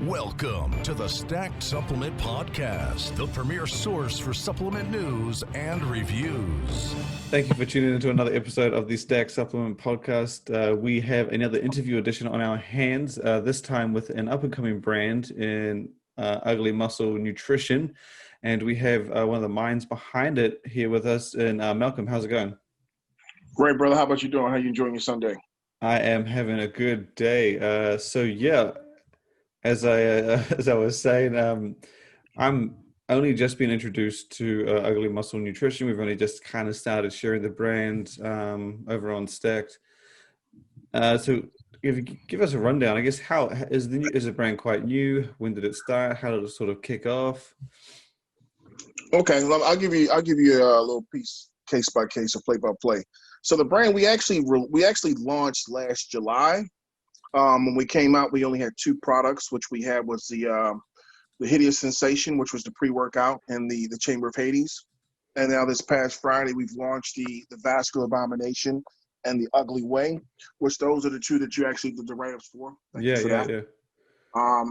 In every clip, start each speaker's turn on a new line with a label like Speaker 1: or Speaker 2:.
Speaker 1: Welcome to the Stack Supplement Podcast, the premier source for supplement news and reviews.
Speaker 2: Thank you for tuning into another episode of the Stack Supplement Podcast. We have another interview edition on our hands, this time with an up-and-coming brand in Ugly Muscle Nutrition. And we have one of the minds behind it here with us. And Malcolm, how's it going?
Speaker 3: Great, brother. How about you doing? How you enjoying your Sunday?
Speaker 2: I am having a good day. As I was saying, I'm only just been introduced to Ugly Muscle Nutrition. We've only just kind of started sharing the brand over on Stacked. So give us a rundown. I guess how is the brand quite new? When did it start? How did it sort of kick off?
Speaker 3: Okay, well, I'll give you a little piece, case by case, or play by play. So the brand we actually launched last July. When we came out, we only had two products, which we had was the Hideous Sensation, which was the pre-workout, and the Chamber of Hades. And now this past Friday, we've launched the Vascular Abomination and the Ugly Way, which those are the two that you actually did the write-ups for.
Speaker 2: Yeah.
Speaker 3: I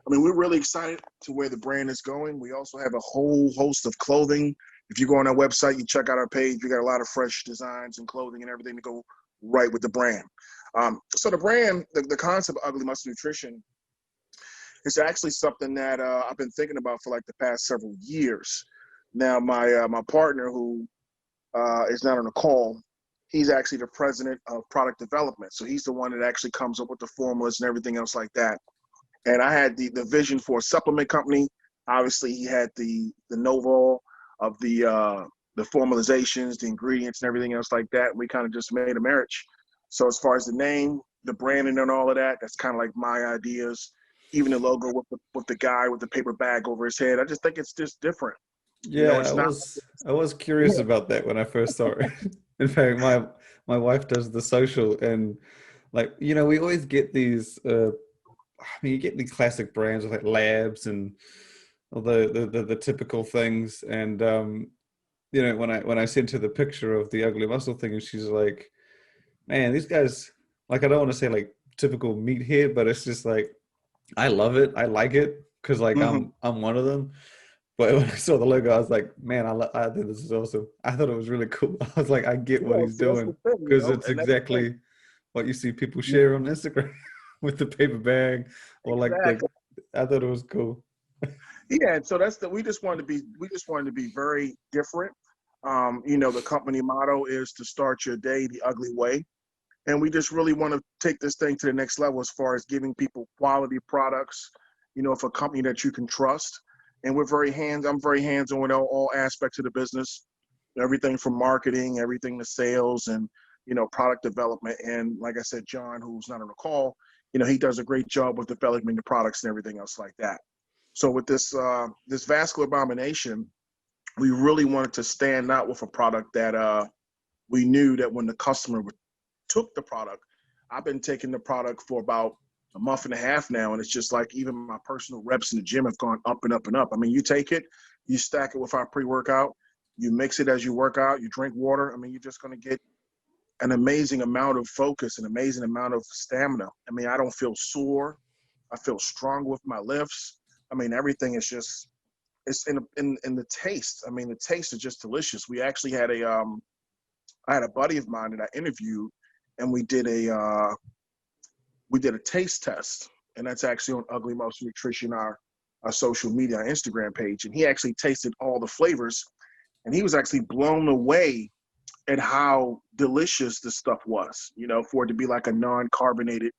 Speaker 3: mean, we're really excited to where the brand is going. We also have a whole host of clothing. If you go on our website, you check out our page, we got a lot of fresh designs and clothing and everything to go right with the brand. So the brand, the concept of Ugly Muscle Nutrition is actually something that I've been thinking about for like the past several years. Now, my partner, who is not on the call, he's actually the president of product development. So he's the one that actually comes up with the formulas and everything else like that. And I had the vision for a supplement company. Obviously, he had the know-all of the formalizations, the ingredients, and everything else like that. We kind of just made a marriage. So as far as the name, the branding, and all of that, that's kind of like my ideas. Even the logo with the guy with the paper bag over his head, I just think it's just different.
Speaker 2: Yeah, I was curious about that when I first saw it. In fact, my wife does the social, and we always get these. You get these classic brands with like Labs and all the typical things, and when I sent her the picture of the Ugly Muscle thing, and she's like, man, these guys, I don't want to say like typical meathead, but it's just like, I love it. I like it because I'm one of them. But when I saw the logo, I was like, man, I think this is awesome. I thought it was really cool. I was like, I get what he's doing because it's exactly what you see people share on Instagram with the paper bag or I thought it was cool.
Speaker 3: Yeah, so we just wanted to be very different. The company motto is to start your day the ugly way. And we just really want to take this thing to the next level as far as giving people quality products, for a company that you can trust. And I'm very hands-on with all aspects of the business, everything from marketing, everything to sales and, product development. And like I said, John, who's not on the call, he does a great job with developing the products and everything else like that. So with this Vascular Abomination, we really wanted to stand out with a product that we knew that when the customer took the product, I've been taking the product for about a month and a half now, and it's just like even my personal reps in the gym have gone up and up and up. I mean, you take it, you stack it with our pre-workout, you mix it as you work out, you drink water. I mean, you're just going to get an amazing amount of focus, an amazing amount of stamina. I mean, I don't feel sore. I feel strong with my lifts. I mean, everything is just, it's in the taste. I mean, the taste is just delicious. We actually had I had a buddy of mine that I interviewed, and we did a taste test, and that's actually on Ugly Muscle Nutrition, our social media, our Instagram page. And he actually tasted all the flavors, and he was actually blown away at how delicious this stuff was, for it to be like a non-carbonated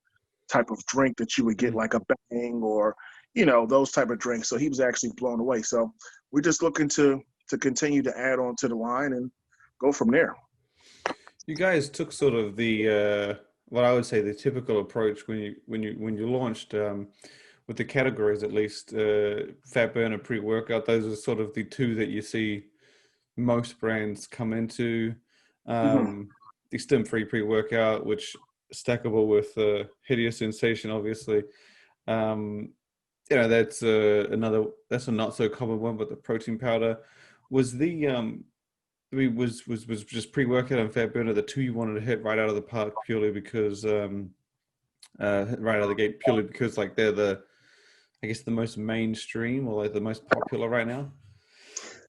Speaker 3: type of drink that you would get like a Bang or, those type of drinks. So he was actually blown away. So we're just looking to continue to add on to the line and go from there.
Speaker 2: You guys took sort of the what I would say the typical approach when you launched with the categories, at least fat burner, pre-workout. Those are sort of the two that you see most brands come into. The stim-free pre-workout, which is stackable with Hideous Sensation, obviously. That's a not so common one, but the protein powder was was just pre-workout and fat burner the two you wanted to hit right out of the park purely because right out of the gate, purely because they're the I guess, the most mainstream or like the most popular right now?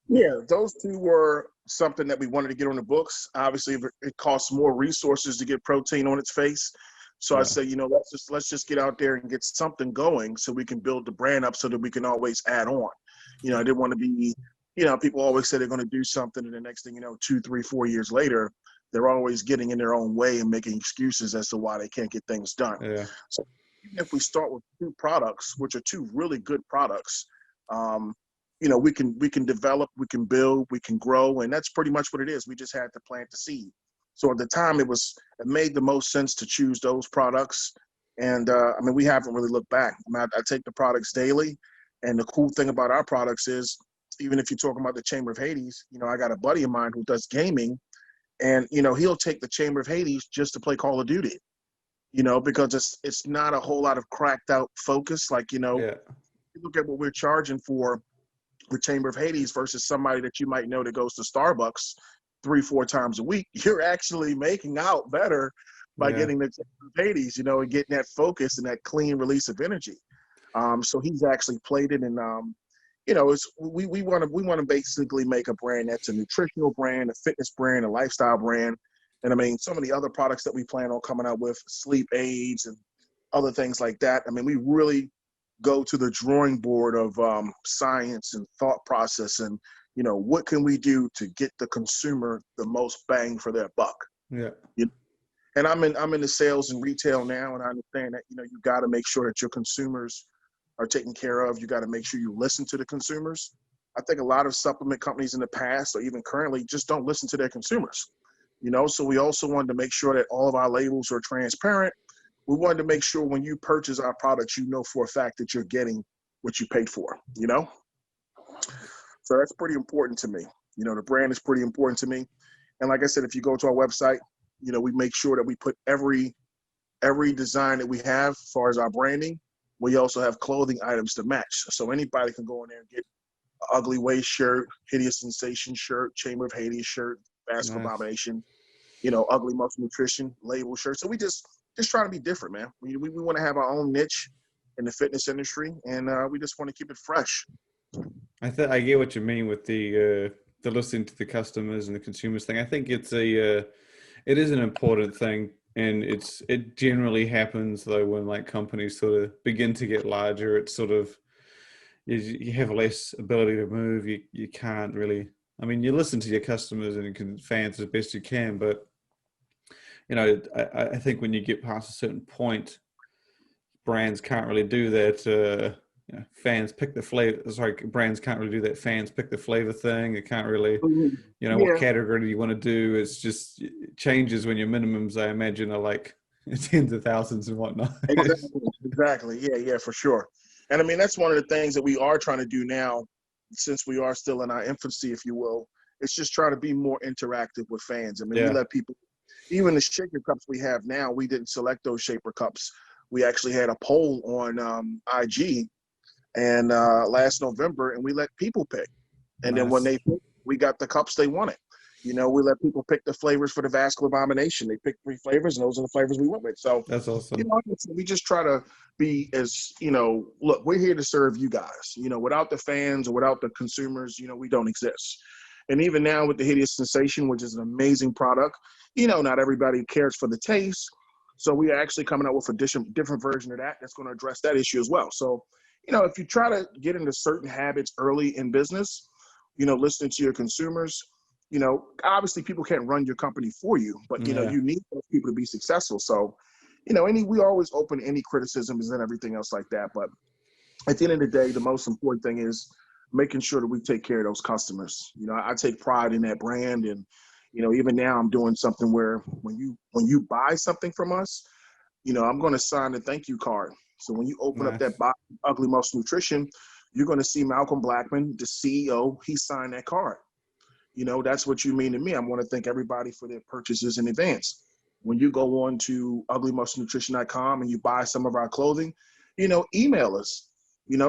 Speaker 3: Yeah, those two were something that we wanted to get on the books. Obviously, it costs more resources to get protein on its face. So I
Speaker 2: Yeah.
Speaker 3: say, let's just get out there and get something going so we can build the brand up so that we can always add on. I didn't want to be, people always say they're going to do something, and the next thing you know, 2, 3, 4 years later, they're always getting in their own way and making excuses as to why they can't get things done.
Speaker 2: Yeah.
Speaker 3: So even if we start with 2 products, which are 2 really good products, we can develop, we can build, we can grow, and that's pretty much what it is. We just had to plant the seed. So at the time, it made the most sense to choose those products, and we haven't really looked back. I take the products daily, and the cool thing about our products is, even if you're talking about the Chamber of Hades, I got a buddy of mine who does gaming, and he'll take the Chamber of Hades just to play Call of Duty, because it's not a whole lot of cracked out focus. Like
Speaker 2: Yeah.
Speaker 3: you look at what we're charging for the Chamber of Hades versus somebody that you might know that goes to Starbucks 3-4 times a week, you're actually making out better by getting the Chamber of Hades, and getting that focus and that clean release of energy. So he's actually played it, and we want to basically make a brand that's a nutritional brand, a fitness brand, a lifestyle brand, and some of the other products that we plan on coming out with, sleep aids and other things like that. We really go to the drawing board of science and thought process, and what can we do to get the consumer the most bang for their buck.
Speaker 2: Yeah.
Speaker 3: And I'm in the sales and retail now, and I understand that you got to make sure that your consumers are taken care of. You got to make sure you listen to the consumers. I think a lot of supplement companies in the past, or even currently, just don't listen to their consumers. So we also wanted to make sure that all of our labels are transparent. We wanted to make sure when you purchase our products, you know for a fact that you're getting what you paid for, So that's pretty important to me. The brand is pretty important to me. And like I said, if you go to our website, we make sure that we put every design that we have as far as our branding. We also have clothing items to match. So anybody can go in there and get an Ugly Way shirt, Hideous Sensation shirt, Chamber of Hades shirt, Vascular Abomination, Ugly Muscle Nutrition label shirt. So we just trying to be different, man. We want to have our own niche in the fitness industry, and we just want to keep it fresh.
Speaker 2: I get what you mean with the listening to the customers and the consumers thing. I think it is an important thing, and it generally happens though when like companies sort of begin to get larger. It's sort of you have less ability to move. You can't really. You listen to your customers and fans as best you can, but I think when you get past a certain point, brands can't really do that. Fans pick the flavor. Sorry, brands can't really do that. Fans pick the flavor thing. They can't really, what category do you want to do? It's just it changes when your minimums, I imagine, are like tens of thousands and whatnot.
Speaker 3: Exactly. Yeah, for sure. And that's one of the things that we are trying to do now, since we are still in our infancy, if you will. It's just try to be more interactive with fans. We let people. Even the shaker cups we have now, we didn't select those shaper cups. We actually had a poll on IG and last November, and we let people pick. And then when they picked, we got the cups they wanted. We let people pick the flavors for the Vascular Abomination. They picked 3 flavors, and those are the flavors we went with. So
Speaker 2: that's awesome.
Speaker 3: We just try to be as, look, we're here to serve you guys. Without the fans or without the consumers, we don't exist. And even now with the Hideous Sensation, which is an amazing product, not everybody cares for the taste. So we are actually coming out with a different version of that's going to address that issue as well. So, if you try to get into certain habits early in business, listening to your consumers, obviously people can't run your company for you, but, you need those people to be successful. So, we always open any criticisms and everything else like that. But at the end of the day, the most important thing is making sure that we take care of those customers. I take pride in that brand, and even now I'm doing something where when you buy something from us, I'm going to sign a thank you card. So when you open up that box of Ugly Muscle Nutrition, you're going to see Malcolm Blackman, the CEO. He signed that card. That's what you mean to me. I want to thank everybody for their purchases in advance. When you go on to uglymusclenutrition.com and you buy some of our clothing, email us.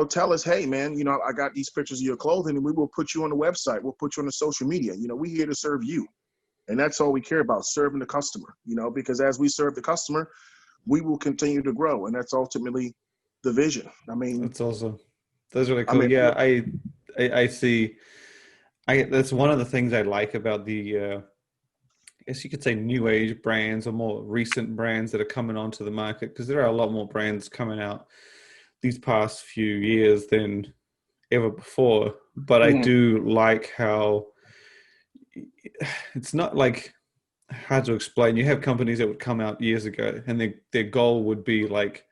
Speaker 3: Tell us, hey, man, I got these pictures of your clothing, and we will put you on the website. We'll put you on the social media. We're here to serve you. And that's all we care about, serving the customer, because as we serve the customer, we will continue to grow. And that's ultimately, the vision. I mean,
Speaker 2: That's awesome. That's really
Speaker 3: I
Speaker 2: cool.
Speaker 3: mean,
Speaker 2: Yeah, I see. That's one of the things I like about the, I guess you could say new age brands or more recent brands that are coming onto the market, because there are a lot more brands coming out these past few years than ever before. But I
Speaker 3: mhm,
Speaker 2: do like how it's not like hard to explain. You have companies that would come out years ago and their goal would be like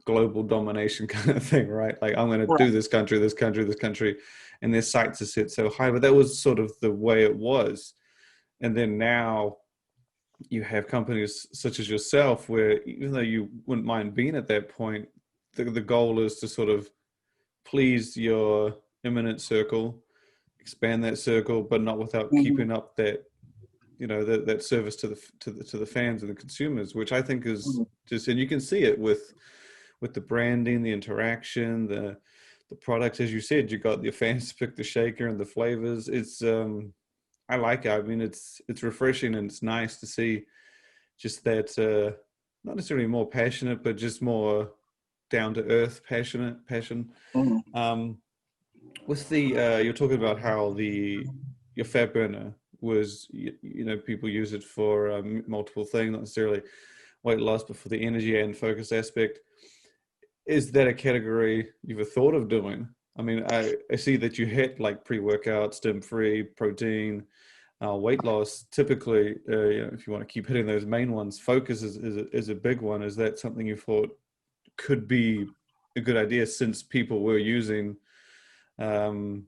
Speaker 2: global domination kind of thing, right? Like, I'm going to
Speaker 3: right.
Speaker 2: do this country, this country, this country, and their sights are set so high. But that was sort of the way it was. And then now you have companies such as yourself, where even though you wouldn't mind being at that point, the goal is to sort of please your imminent circle, expand that circle, but not without
Speaker 3: Mhm,
Speaker 2: keeping up that, that service to the fans and the consumers, which I think is
Speaker 3: mhm.
Speaker 2: just, and you can see it with the branding, the interaction, the products. As you said, you got your fans pick the shaker and the flavors. It's I like it. I mean, it's refreshing, and it's nice to see just that, not necessarily more passionate, but just more down to earth passion.
Speaker 3: Mhm.
Speaker 2: Um, with the you're talking about how your fat burner was, people use it for multiple things, not necessarily weight loss, but for the energy and focus aspect. Is that a category you've ever thought of doing? I mean, I see that you hit like pre-workout, stim-free, protein, weight loss. Typically, if you want to keep hitting those main ones, focus is a big one. Is that something you thought could be a good idea, since people were using um,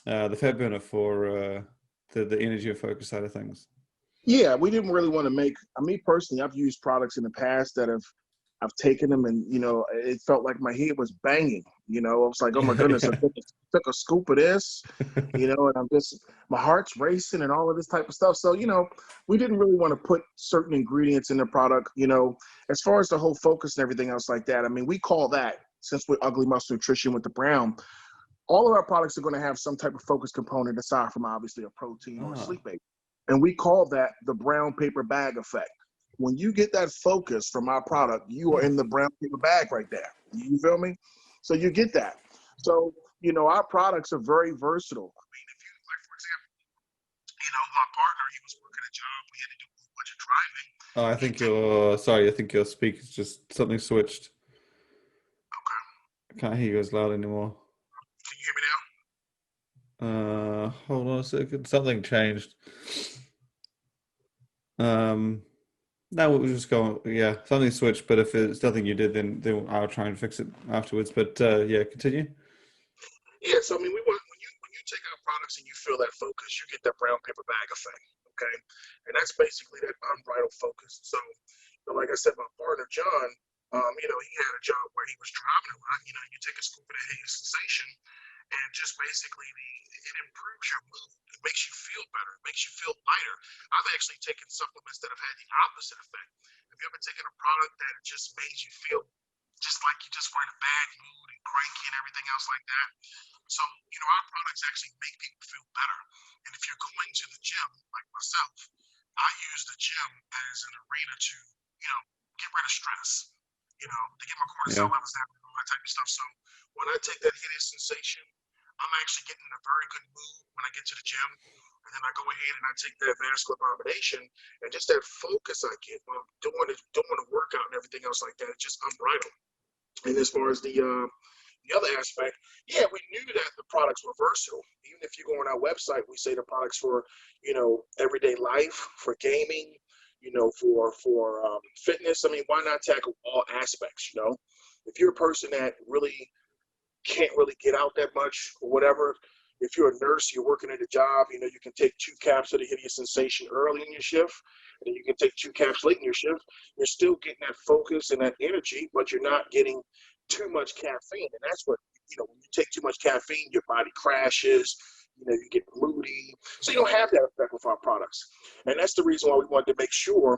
Speaker 2: the fat burner for the energy and focus side of things?
Speaker 3: Yeah, we didn't really want to make. I mean, personally, I've used products in the past that I've taken them, and it felt like my head was banging. I was like, oh my
Speaker 2: Yeah,
Speaker 3: goodness, I
Speaker 2: yeah.
Speaker 3: took a scoop of this, and I'm just, my heart's racing and all of this type of stuff. So we didn't really want to put certain ingredients in the product. As far as the whole focus and everything else like that. I mean, we call that, since we're Ugly Muscle Nutrition with the Brown, all of our products are going to have some type of focus component aside from obviously a protein or a
Speaker 2: Oh,
Speaker 3: sleep aid. And we call that the brown paper bag effect. When you get that focus from our product, you are
Speaker 2: huh.
Speaker 3: in the brown paper bag right there. You feel me? So you get that. So, our products are very versatile. I mean, if you, like, for example, my partner, he was working a job. We had to do a bunch of driving.
Speaker 2: Oh, I
Speaker 3: He
Speaker 2: think
Speaker 3: take,
Speaker 2: your sorry. I think your speaker's just something switched.
Speaker 3: okay,
Speaker 2: I can't hear you as loud anymore.
Speaker 3: can you hear me now?
Speaker 2: Hold on a second. Something changed. Um, no, we'll just go. Yeah, something switched. But if it's nothing you did, then I'll try and fix it afterwards. But yeah, continue.
Speaker 3: Yeah, so I mean, we want when you take out products and you feel that focus, you get that brown paper bag effect. Okay, and that's basically that unbridled focus. So, like I said, my partner John, he had a job where he was driving a lot. You take a scoop of that haze sensation, and just basically it improves your mood. It makes you feel better. It makes you feel lighter. I've actually taken supplements that have had the opposite effect. Have you ever taken a product that just made you feel just like you just were in a bad mood and cranky and everything else like that? So, our products actually make people feel better. And if you're going to the gym, like myself, I use the gym as an arena to, get rid of stress, to get my
Speaker 2: Yeah,
Speaker 3: cortisol levels down and all that type of stuff. So when I take that hideous sensation, I'm actually getting in a very good mood when I get to the gym. And then I go ahead and I take that vascular abomination, and just that focus I get while I'm doing the workout and everything else like that, it's just unbridled. And as far as the other aspect, yeah, we knew that the products were versatile. Even if you go on our website, we say the products for, everyday life, for gaming, for fitness. I mean, why not tackle all aspects? If you're a person that really can't really get out that much or whatever, if you're a nurse, you're working at a job, you can take 2 caps of the hideous sensation early in your shift, and then you can take 2 caps late in your shift. You're still getting that focus and that energy, but you're not getting too much caffeine. And that's what, when you take too much caffeine, your body crashes, you get moody. So you don't have that effect with our products. And that's the reason why we wanted to make sure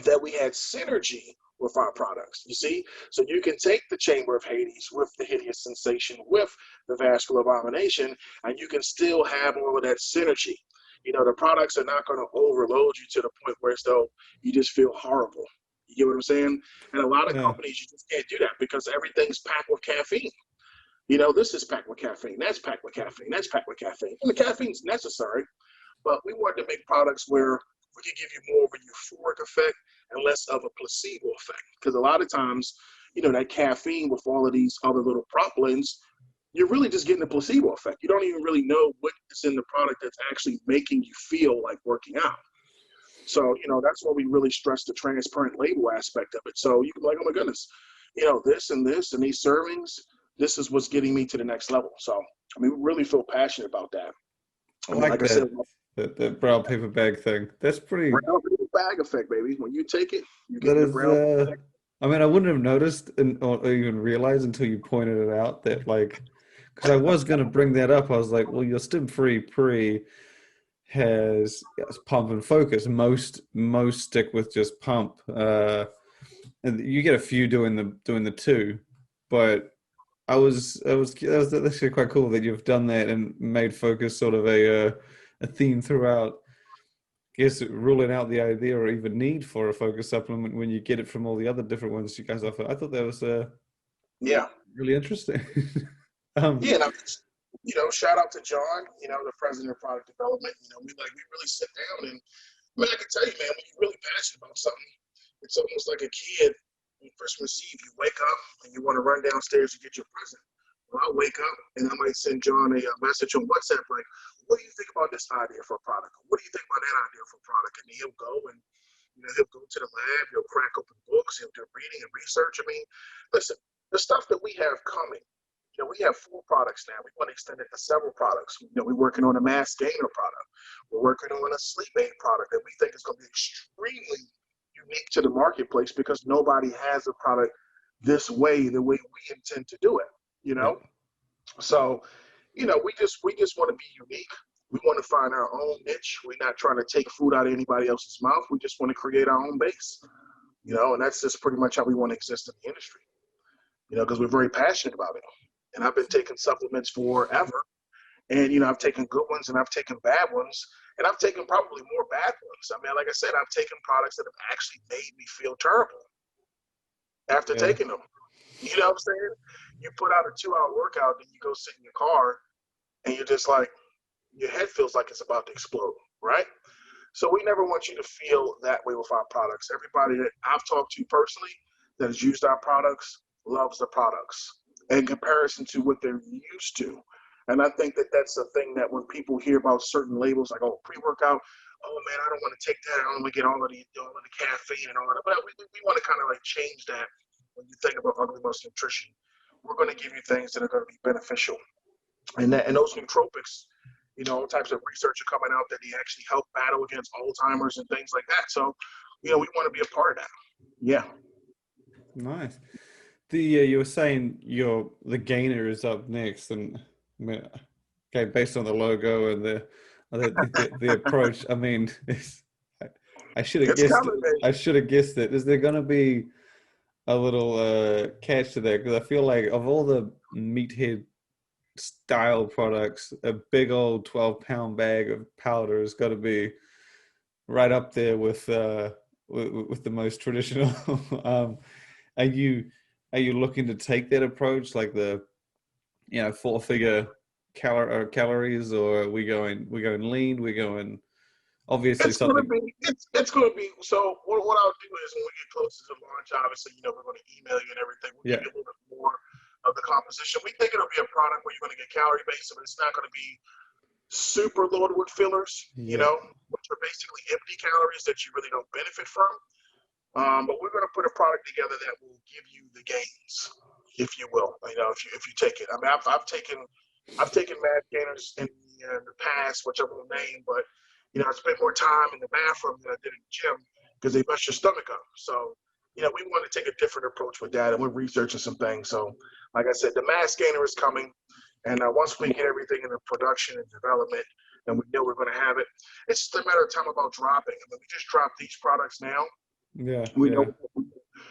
Speaker 3: that we had synergy with our products, you see? So you can take the Chamber of Hades with the hideous sensation, with the vascular abomination, and you can still have all of that synergy. The products are not going to overload you to the point where it's though you just feel horrible. You get what I'm saying? And a lot of
Speaker 2: Yeah.
Speaker 3: companies, you just can't do that because everything's packed with caffeine. You know, this is packed with caffeine. That's packed with caffeine. That's packed with caffeine. And the caffeine's necessary, but we wanted to make products where we could give you more of a euphoric effect and less of a placebo effect. Because a lot of times, you know, that caffeine with all of these other little prop blends, you're really just getting a placebo effect. You don't even really know what is in the product that's actually making you feel like working out. So, you know, that's why we really stress the transparent label aspect of it. So you can be like, oh my goodness, you know, this and these servings, this is what's getting me to the next level. So, I mean, we really feel passionate about that.
Speaker 2: I like
Speaker 3: I
Speaker 2: that,
Speaker 3: said,
Speaker 2: the brown paper bag thing. That's pretty.
Speaker 3: brown paper bag effect, baby. When you take it, you get
Speaker 2: That
Speaker 3: the
Speaker 2: is.
Speaker 3: brown bag.
Speaker 2: I mean, I wouldn't have noticed or even realized until you pointed it out that, like, because I was going to bring that up. I was like, well, your stim-free pre has pump and focus. Most stick with just pump. And you get a few doing the two, but that was actually quite cool that you've done that and made focus sort of a theme throughout. I guess ruling out the idea or even need for a focus supplement when you get it from all the other different ones you guys offer. I thought that was
Speaker 3: Yeah.
Speaker 2: really interesting.
Speaker 3: Yeah, and you know, shout out to John, you know, the president of product development. You know, we really sit down and I mean, I can tell you, man, when you're really passionate about something, it's almost like a kid on Christmas Eve. You wake up and you want to run downstairs to get your present. Well, I'll wake up and I might send John a message on WhatsApp like, what do you think about this idea for a product? What do you think about that idea for a product? And he'll go and, you know, he'll go to the lab, he'll crack open books, he'll do reading and research. I mean, listen, the stuff that we have coming, you know, we have 4 products now. We want to extend it to several products. You know, we're working on a mass gainer product. We're working on a sleep aid product that we think is going to be extremely unique to the marketplace because nobody has a product this way, the way we intend to do it, you know? Yeah. So, you know, we just want to be unique. We want to find our own niche. We're not trying to take food out of anybody else's mouth. We just want to create our own base, you know, and that's just pretty much how we want to exist in the industry, you know, because we're very passionate about it. And I've been taking supplements forever. And, you know, I've taken good ones and I've taken bad ones. And I've taken probably more bad ones. I mean, like I said, I've taken products that have actually made me feel terrible after taking them. You know what I'm saying? You put out a 2-hour workout and you go sit in your car and you're just like, your head feels like it's about to explode, right? So we never want you to feel that way with our products. Everybody that I've talked to personally that has used our products loves the products in comparison to what they're used to. And I think that that's a thing that when people hear about certain labels, like, oh, pre-workout, oh, man, I don't want to take that. I don't want to get all of the caffeine and all that. But we want to kind of like change that when you think about Ugly Muscle Nutrition. We're going to give you things that are going to be beneficial. And those nootropics, you know, all types of research are coming out that they actually help battle against Alzheimer's and things like that. So, you know, we want to be a part of that. Yeah.
Speaker 2: Nice. You were saying the gainer is up next, and I mean, okay, based on the logo and the approach, I mean, I should have guessed. I should have guessed it. Is there going to be a little catch to that? Because I feel like of all the meathead style products, a big old 12-pound bag of powder has got to be right up there with the most traditional. Are you looking to take that approach, like the 4-figure calories, or are we going lean? We're going obviously
Speaker 3: it's
Speaker 2: something.
Speaker 3: It's going to be. So what I'll do is when we get closer to launch, obviously, you know, we're going to email you and everything. We'll give you a little bit more of the composition. We think it'll be a product where you're going to get calorie based, but it's not going to be super loaded with fillers, you know, which are basically empty calories that you really don't benefit from. But we're going to put a product together that will give you the gains, if you will. You know, if you take it. I mean, I've taken mass gainers in the past, which I won't name, but you know, I spent more time in the bathroom than I did in the gym because they mess your stomach up. So, you know, we want to take a different approach with that, and we're researching some things. So, like I said, the mass gainer is coming, and once we get everything into production and development, and we know we're going to have it, it's just a matter of time about dropping. I mean, we just dropped these products now.
Speaker 2: Yeah.
Speaker 3: We know,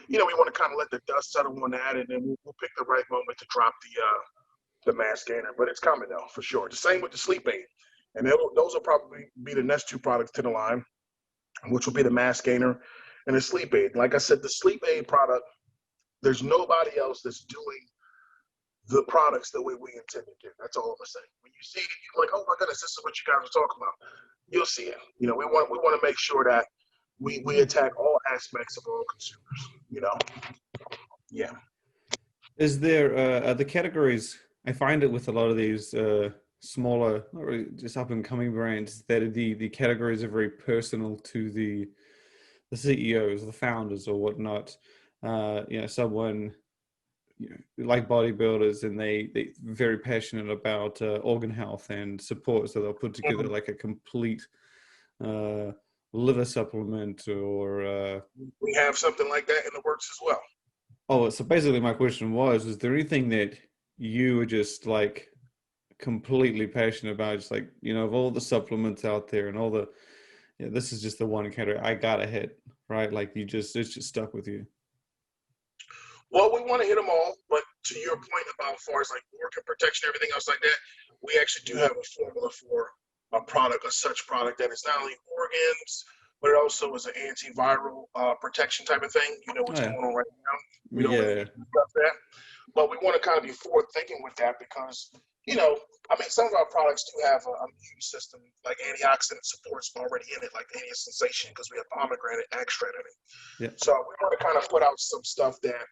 Speaker 3: you know, we want to kind of let the dust settle on that, and then we'll pick the right moment to drop the mass gainer. But it's coming though, for sure. The same with the sleep aid, and those will probably be the next 2 products to the line, which will be the mass gainer and the sleep aid. Like I said, the sleep aid product, there's nobody else that's doing the products the way we intend to do. That's all I'm gonna say. When you see it, you're like, oh my goodness, this is what you guys are talking about. You'll see it. You know, we want to make sure that we attack all aspects of all consumers. You know, yeah.
Speaker 2: Is there the categories? I find it with a lot of these smaller, not really just up and coming brands, that the categories are very personal to the CEOs, the founders, or whatnot. You know, someone, you know, like bodybuilders, and they very passionate about organ health and support, so they'll put together like a complete liver supplement, or
Speaker 3: we have something like that in the works as well.
Speaker 2: oh, so basically my question was, is there anything that you were just like completely passionate about, just like, you know, of all the supplements out there and all the, yeah, this is just the one category I gotta hit, right? Like it's just stuck with you.
Speaker 3: Well, we want to hit them all, but to your point about as far as like organ protection, everything else like that, we actually do have a formula for a such product that is not only organs, but it also is an antiviral protection type of thing. You know what's going on right now. We don't really discuss that, but we want to kind of be forward thinking with that because, you know, I mean, some of our products do have an immune system, like antioxidant supports already in it, like anti-sensation, because we have pomegranate extract in it.
Speaker 2: Yeah.
Speaker 3: So we want to kind of put out some stuff that,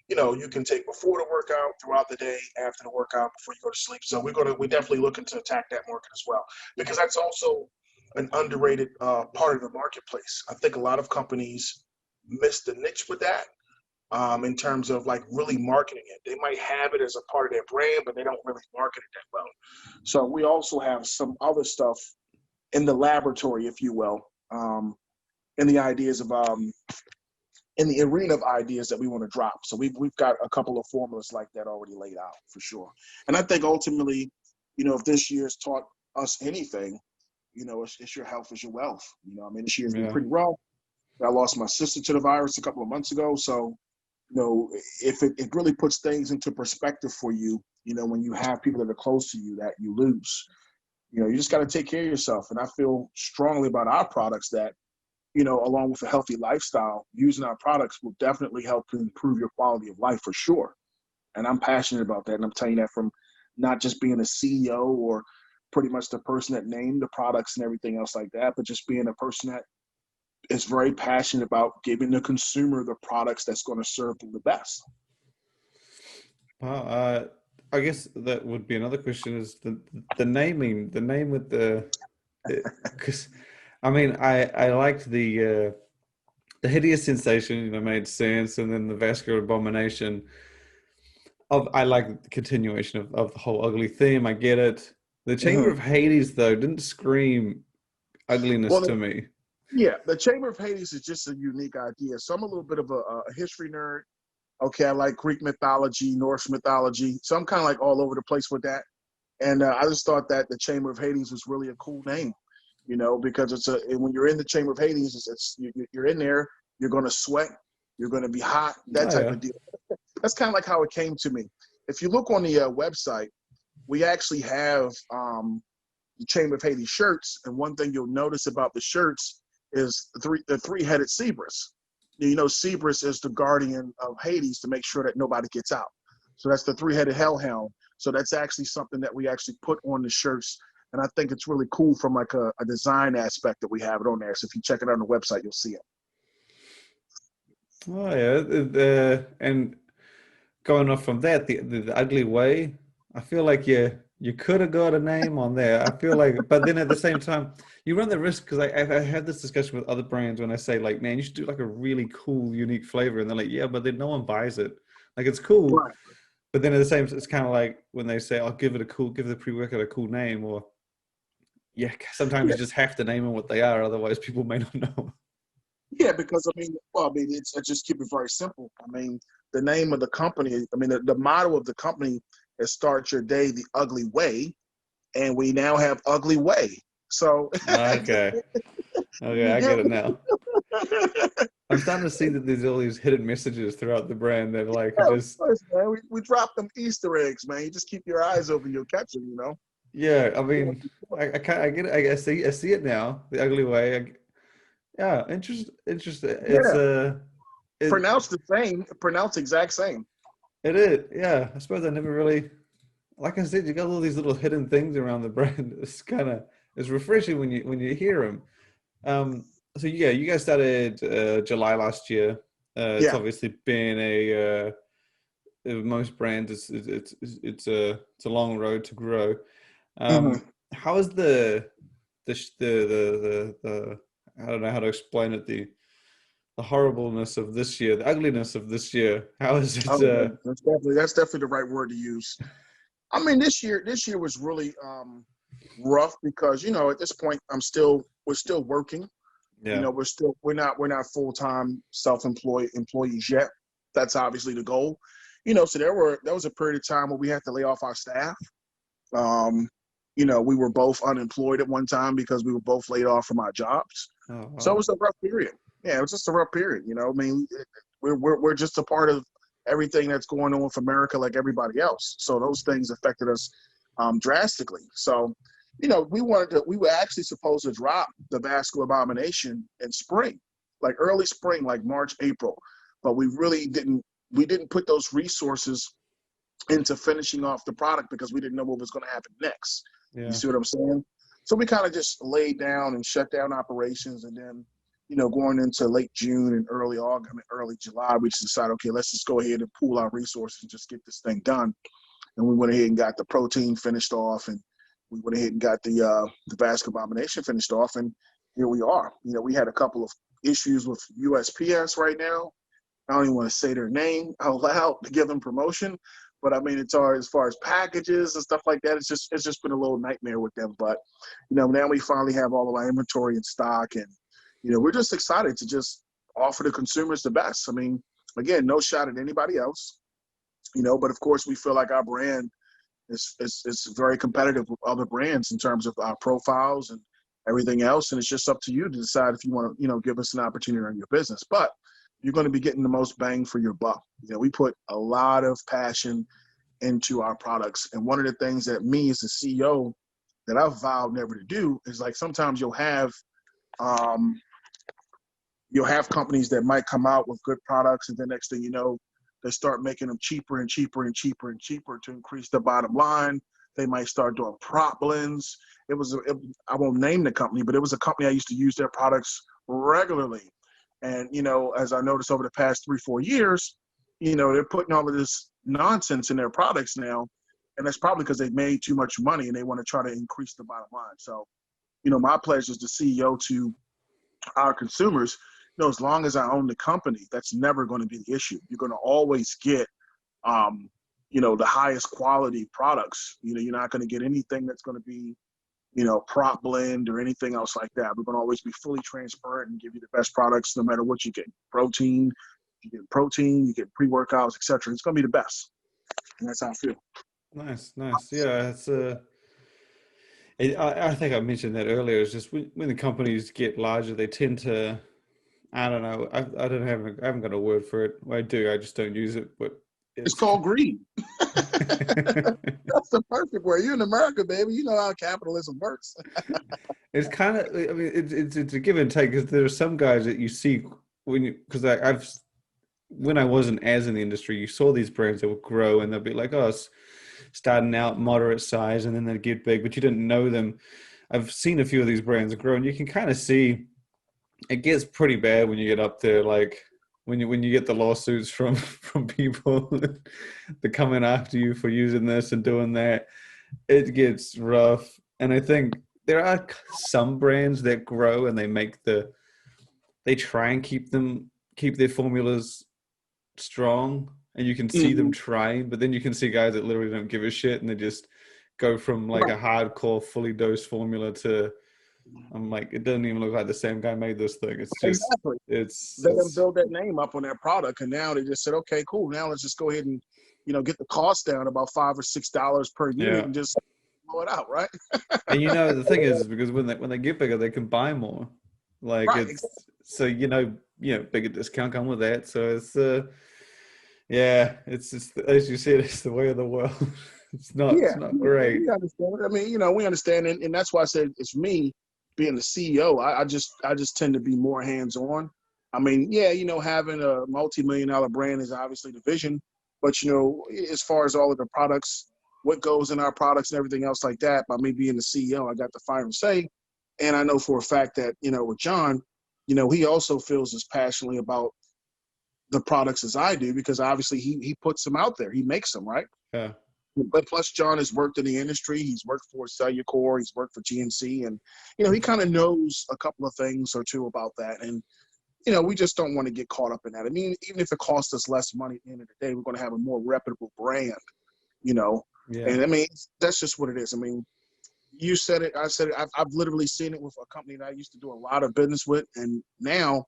Speaker 3: you know, you can take before the workout, throughout the day, after the workout, before you go to sleep. So we're definitely looking to attack that market as well, because that's also an underrated part of the marketplace. I think a lot of companies miss the niche with that in terms of like really marketing it. They might have it as a part of their brand, but they don't really market it that well. So we also have some other stuff in the laboratory, if you will, in the ideas of in the arena of ideas that we want to drop. So we've got a couple of formulas like that already laid out for sure. And I think ultimately, you know, if this year's taught us anything, you know, it's your health is your wealth. You know, I mean, this year's been pretty rough. I lost my sister to the virus a couple of months ago. So, you know, if it really puts things into perspective for you, you know, when you have people that are close to you that you lose, you know, you just got to take care of yourself. And I feel strongly about our products that, you know, along with a healthy lifestyle, using our products will definitely help to improve your quality of life for sure. And I'm passionate about that. And I'm telling you that from not just being a CEO or pretty much the person that named the products and everything else like that, but just being a person that is very passionate about giving the consumer the products that's going to serve them the best.
Speaker 2: Well, I guess that would be another question, is the naming, the name with the, because I mean, I liked the hideous sensation, you know, made sense, and then the vascular abomination. I like the continuation of the whole ugly theme. I get it. The Chamber of Hades, though, didn't scream ugliness to me.
Speaker 3: Yeah, the Chamber of Hades is just a unique idea. So I'm a little bit of a history nerd. Okay, I like Greek mythology, Norse mythology. So I'm kind of like all over the place with that. And I just thought that the Chamber of Hades was really a cool name, you know, because when you're in the Chamber of Hades, you're in there, you're going to sweat, you're going to be hot, that type of deal. That's kind of like how it came to me. If you look on the website, we actually have the Chamber of Hades shirts. And one thing you'll notice about the shirts is the three-headed Cerberus. You know, Cerberus is the guardian of Hades to make sure that nobody gets out. So that's the three-headed hellhound. So that's actually something that we actually put on the shirts. And I think it's really cool from like a design aspect that we have it on there. So if you check it out on the website, you'll see it.
Speaker 2: Oh, yeah. And going off from that, the ugly way, I feel like you could have got a name on there. I feel like, but then at the same time, you run the risk, because I had this discussion with other brands when I say, like, man, you should do like a really cool, unique flavor. And they're like, yeah, but then no one buys it. Like, it's cool. Right. But then at the same, it's kind of like when they say, I'll give the pre-workout a cool name, or sometimes you just have to name them what they are. Otherwise people may not know. Yeah,
Speaker 3: because it's just keep it very simple. I mean, the name of the company, the motto of the company is start your day the ugly way. And we now have Ugly Way. So
Speaker 2: okay, I get it now. I'm starting to see that there's all these hidden messages throughout the brand that like just.
Speaker 3: Of course, man. We drop them Easter eggs, man. You just keep your eyes open, you'll catch them. You know.
Speaker 2: Yeah, I mean, I get it. I see it now. The Ugly Way. Yeah, interesting. It's
Speaker 3: Yeah,
Speaker 2: it
Speaker 3: pronounced the same, pronounced exact same.
Speaker 2: it is. Yeah, I suppose I never really, like I said, you got all these little hidden things around the brand. It's refreshing when you hear them. So yeah, you guys started July last year. It's
Speaker 3: Yeah.
Speaker 2: obviously been a most brands. It's a long road to grow.
Speaker 3: Hmm.
Speaker 2: How is the I don't know how to explain it, the horribleness of this year, the ugliness of this year. How is it?
Speaker 3: Oh, yeah, that's definitely the right word to use. I mean, this year was really rough because at this point we're still working.
Speaker 2: Yeah.
Speaker 3: We're not full-time self-employed employees yet. That's obviously the goal. So there was a period of time where we had to lay off our staff. Um, we were both unemployed at one time because we were both laid off from our jobs.
Speaker 2: Oh
Speaker 3: So it
Speaker 2: wow.
Speaker 3: was a rough period. Yeah, it was just a rough period. I mean, we're just a part of everything that's going on with America, like everybody else. So those things affected us drastically. So, we were actually supposed to drop the Vascular Abomination in spring, like early spring, like March, April, but we really didn't. We didn't put those resources into finishing off the product because we didn't know what was going to happen next. You
Speaker 2: Yeah.
Speaker 3: see what I'm saying? So we kind of just laid down and shut down operations, and then, going into late June and early August, early July, we just decided, okay, let's just go ahead and pool our resources and just get this thing done. And we went ahead and got the protein finished off, and we went ahead and got the Vascular Abomination finished off, and here we are. We had a couple of issues with USPS right now. I don't even want to say their name out loud to give them promotion, but I mean, as far as packages and stuff like that, it's just been a little nightmare with them. But now we finally have all of our inventory in stock, and we're just excited to just offer the consumers the best. I mean, again, no shot at anybody else, but of course we feel like our brand is very competitive with other brands in terms of our profiles and everything else. And it's just up to you to decide if you want to, give us an opportunity on your business. But you're going to be getting the most bang for your buck. We put a lot of passion into our products. And one of the things that me as the CEO that I've vowed never to do is, like, sometimes um, you'll have companies that might come out with good products, and the next thing you know, they start making them cheaper and cheaper and cheaper and cheaper to increase the bottom line. They might start doing prop blends. I won't name the company, but it was a company I used to use their products regularly. And, as I noticed over the past 3-4 years, they're putting all of this nonsense in their products now. And that's probably because they've made too much money and they want to try to increase the bottom line. So, my pledge as the CEO to our consumers, as long as I own the company, that's never going to be the issue. You're going to always get, the highest quality products. You're not going to get anything that's going to be, prop blend or anything else like that. We're going to always be fully transparent and give you the best products no matter what you get. You get pre-workouts, etc. It's going to be the best. And that's how I feel.
Speaker 2: Nice, nice. Yeah, I think I mentioned that earlier. It's just when the companies get larger, they tend to, I don't know. I haven't got a word for it. Well, I do. I just don't use it. But
Speaker 3: It's
Speaker 2: it's
Speaker 3: called greed. That's the perfect word. You're in America, baby. You know how capitalism works.
Speaker 2: it's kind of. I mean, it's a give and take because there are some guys that you see because I've when I wasn't as in the industry, you saw these brands that would grow and they'll be like, oh, it's starting out moderate size and then they'd get big, but you didn't know them. I've seen a few of these brands grow and you can kind of see it gets pretty bad when you get up there. Like when you get the lawsuits from people that coming after you for using this and doing that, it gets rough. And I think there are some brands that grow and they try and keep their formulas strong and you can see them
Speaker 3: Mm-hmm.
Speaker 2: trying, but then you can see guys that literally don't give a shit and they just go from like
Speaker 3: Right.
Speaker 2: a hardcore fully dosed formula to I'm like, it doesn't even look like the same guy made this thing. It's just
Speaker 3: Exactly. They didn't build that name up on their product, and now they just said, okay, cool. Now let's just go ahead and, get the cost down about $5 or $6 per unit
Speaker 2: yeah.
Speaker 3: and just blow it out, right?
Speaker 2: And the thing is because when they get bigger they can buy more. Like
Speaker 3: Right.
Speaker 2: it's so bigger discount come with that. So it's yeah, it's just as you said, it's the way of the world. It's
Speaker 3: Yeah,
Speaker 2: not great.
Speaker 3: we understand. I mean, we understand, and that's why I said it's me. being the CEO, I just tend to be more hands-on. I mean, yeah, having a multi-million-dollar brand is obviously the vision, but as far as all of the products, what goes in our products and everything else like that, by me being the CEO, I got the final say. And I know for a fact that, with John, he also feels as passionately about the products as I do, because obviously he puts them out there. He makes them, right?
Speaker 2: Yeah.
Speaker 3: But plus John has worked in the industry. He's worked for Cellucor. He's worked for GNC. And, he kind of knows a couple of things or two about that. And, we just don't want to get caught up in that. I mean, even if it costs us less money at the end of the day, we're going to have a more reputable brand, Yeah. And I mean, that's just what it is. I mean, you said it, I said it. I've literally seen it with a company that I used to do a lot of business with. And now,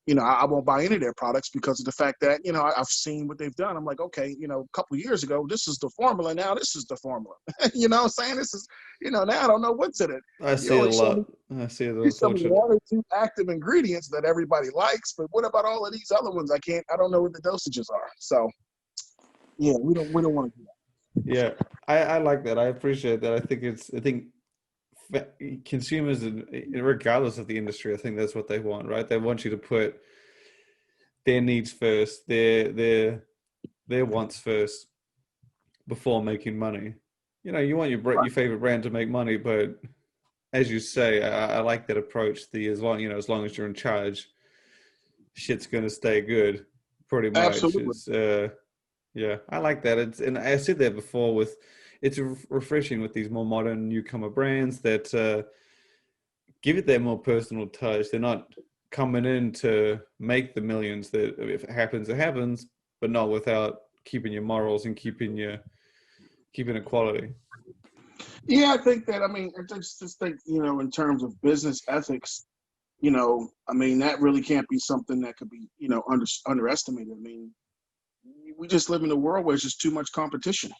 Speaker 3: I won't buy any of their products because of the fact that, I've seen what they've done. I'm like, okay, a couple of years ago, this is the formula. Now this is the formula. You know what I'm saying? This is, now I don't know what's in it.
Speaker 2: I see it a lot. I see it.
Speaker 3: Some one or two active ingredients that everybody likes, but what about all of these other ones? I don't know what the dosages are. So, yeah, we don't want to do that.
Speaker 2: Yeah, I like that. I appreciate that. I think consumers, regardless of the industry, I think that's what they want, right? They want you to put their needs first, their wants first before making money. You want your favorite brand to make money, but as you say, I like that approach. As long as you're in charge, shit's gonna stay good, pretty much.
Speaker 3: Absolutely.
Speaker 2: Yeah, I like that. And I said that before. It's refreshing with these more modern newcomer brands that give it that more personal touch. They're not coming in to make the millions. That if it happens, it happens, but not without keeping your morals and keeping it quality.
Speaker 3: Yeah, I think that. I mean, I just think in terms of business ethics, I mean, that really can't be something that could be underestimated. I mean, we just live in a world where there's just too much competition.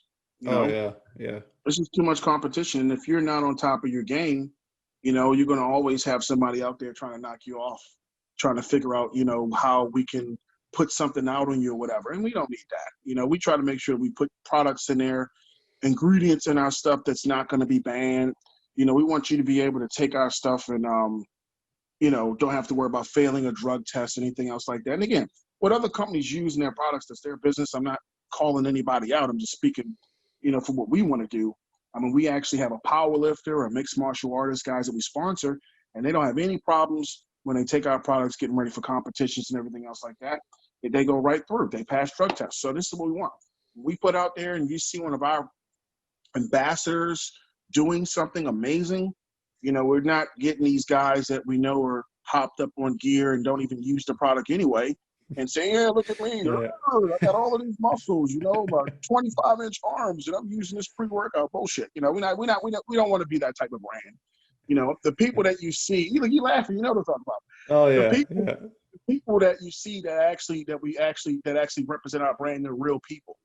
Speaker 2: Oh yeah.
Speaker 3: There's just too much competition. And if you're not on top of your game, you're going to always have somebody out there trying to knock you off, trying to figure out, how we can put something out on you or whatever. And we don't need that. We try to make sure we put products in there, ingredients in our stuff that's not going to be banned. We want you to be able to take our stuff and, don't have to worry about failing a drug test, anything else like that. And again, what other companies use in their products, that's their business. I'm not calling anybody out. I'm just speaking, for what we want to do. I mean, we actually have a power lifter or mixed martial artist guys that we sponsor, and they don't have any problems when they take our products, getting ready for competitions and everything else like that. They go right through. They pass drug tests. So this is what we want. We put out there and you see one of our ambassadors doing something amazing, we're not getting these guys that we know are hopped up on gear and don't even use the product anyway and saying, yeah, look at me.
Speaker 2: Yeah.
Speaker 3: I got all of these muscles, my 25-inch arms, and I'm using this pre-workout bullshit. We don't want to be that type of brand. The people that you see, you laughing, you know what I'm talking about.
Speaker 2: Oh yeah.
Speaker 3: The people that you see that actually represent our brand, they're real people.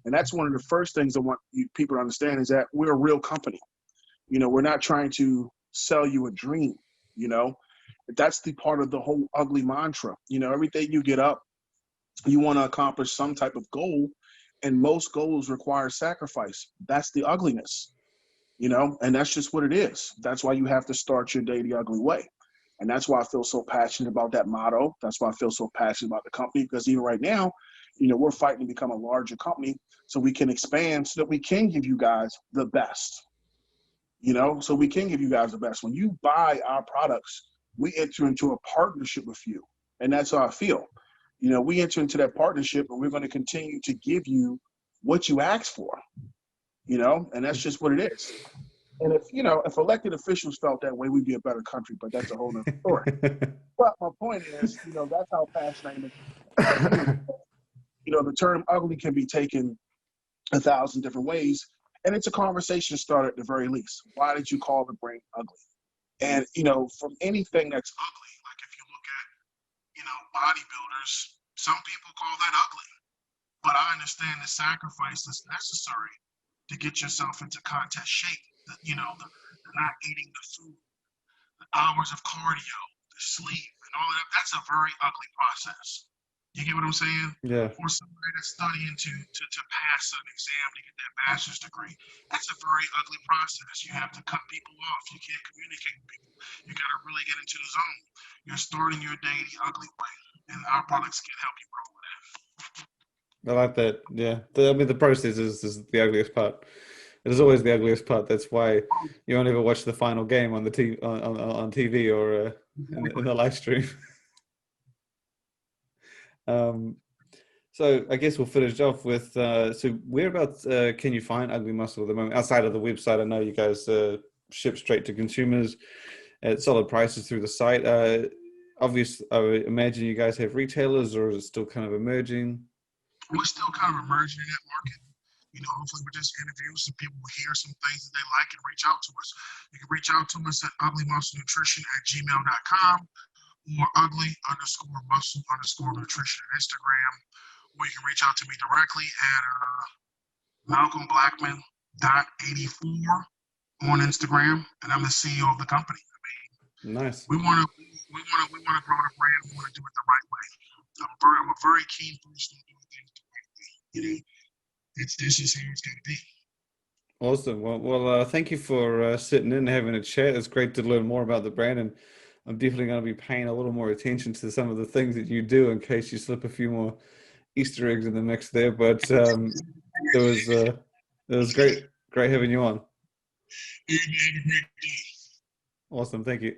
Speaker 3: And that's one of the first things I want people to understand, is that we're a real company. We're not trying to sell you a dream. That's the part of the whole ugly mantra. Every day you get up, you want to accomplish some type of goal, and most goals require sacrifice. That's the ugliness, and that's just what it is. That's why you have to start your day the ugly way. And that's why I feel so passionate about that motto. That's why I feel so passionate about the company, because even right now, we're fighting to become a larger company so we can expand, so that we can give you guys the best. So we can give you guys the best. When you buy our products, we enter into a partnership with you. And that's how I feel. We enter into that partnership, and we're going to continue to give you what you asked for, and that's just what it is. And if elected officials felt that way, we'd be a better country, but that's a whole other story. But my point is, that's how passionate I am. The term ugly can be taken 1,000 different ways. And it's a conversation starter at the very least. Why did you call the brand ugly? And, from anything that's ugly, like if you look at, bodybuilders, some people call that ugly. But I understand the sacrifice that's necessary to get yourself into contest shape. The not eating the food, the hours of cardio, the sleep, and all of that. That's a very ugly process. You get what I'm saying?
Speaker 2: Yeah.
Speaker 3: For somebody that's studying to pass an exam to get that bachelor's degree, that's a very ugly process. You have to cut people off. You can't communicate with people. You got to really get into the zone. You're starting your day the ugly way, and our products can help you grow with that.
Speaker 2: I like that. Yeah. I mean, the process is the ugliest part. It is always the ugliest part. That's why you only ever watch the final game on the on TV or in the live stream. So I guess we'll finish off with, so whereabouts can you find Ugly Muscle at the moment? Outside of the website, I know you guys ship straight to consumers at solid prices through the site. Obviously, I would imagine you guys have retailers, or is it still kind of emerging?
Speaker 3: We're still kind of emerging in that market. You know, hopefully with this interview, some people will hear some things that they like and reach out to us. You can reach out to us at uglymusclenutrition@gmail.com or ugly_muscle_nutrition on Instagram. Or you can reach out to me directly at malcolmblackman.84 on Instagram, and I'm the CEO of the company. I mean,
Speaker 2: Nice.
Speaker 3: we want to grow the brand. We want to do it the right way. I'm a very keen person to do things the right way. You know, this is how it's got to be.
Speaker 2: Awesome. Well, thank you for sitting in and having a chat. It's great to learn more about the brand, and I'm definitely going to be paying a little more attention to some of the things that you do in case you slip a few more Easter eggs in the mix there. But it was great having you on.
Speaker 3: You have a great day.
Speaker 2: Awesome. Thank you.